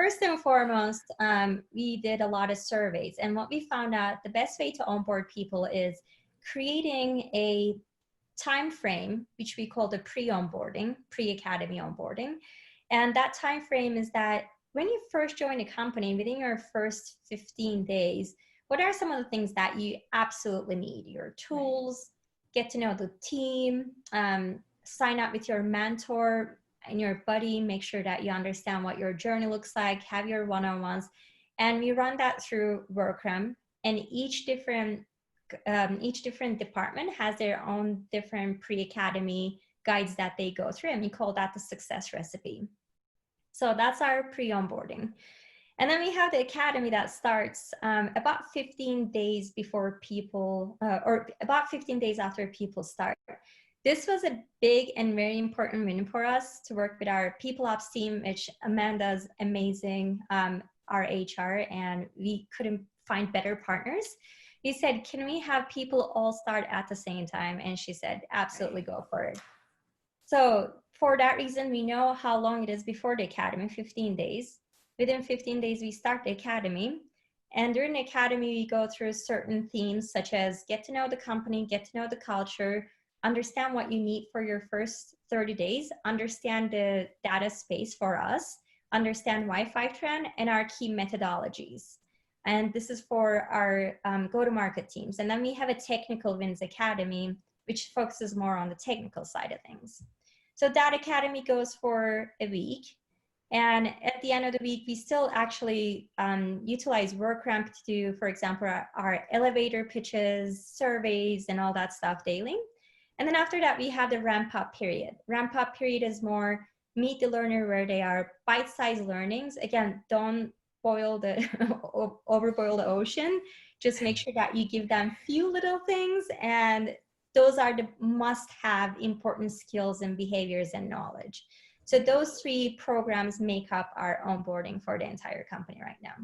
first and foremost, we did a lot of surveys, and what we found out, the best way to onboard people is creating a time frame, which we call the pre-onboarding, pre-academy onboarding. And that time frame is that when you first join a company, within your first 15 days, what are some of the things that you absolutely need? Your tools, get to know the team, sign up with your mentor and your buddy, make sure that you understand what your journey looks like, have your one-on-ones. And we run that through WorkRamp, and each different department has their own different pre-academy guides that they go through, and we call that the success recipe. So that's our pre-onboarding. And then we have the academy that starts about 15 days before people, or about 15 days after people start. This was a big and very important win for us to work with our people ops team, which Amanda's amazing, our HR, and we couldn't find better partners. We said, can we have people all start at the same time? And she said, absolutely, go for it. So for that reason, we know how long it is before the academy, 15 days. Within 15 days, we start the academy. And during the academy, we go through certain themes such as get to know the company, get to know the culture, understand what you need for your first 30 days, understand the data space for us, understand why Fivetran, and our key methodologies. And this is for our go-to-market teams. And then we have a technical wins academy, which focuses more on the technical side of things. So that academy goes for a week. And at the end of the week, we still actually utilize WorkRamp to do, for example, our elevator pitches, surveys, and all that stuff daily. And then after that, we have the ramp up period. Ramp up period is more meet the learner where they are, bite-sized learnings. Again, don't overboil the ocean. Just make sure that you give them few little things, and those are the must-have important skills and behaviors and knowledge. So those 3 programs make up our onboarding for the entire company right now.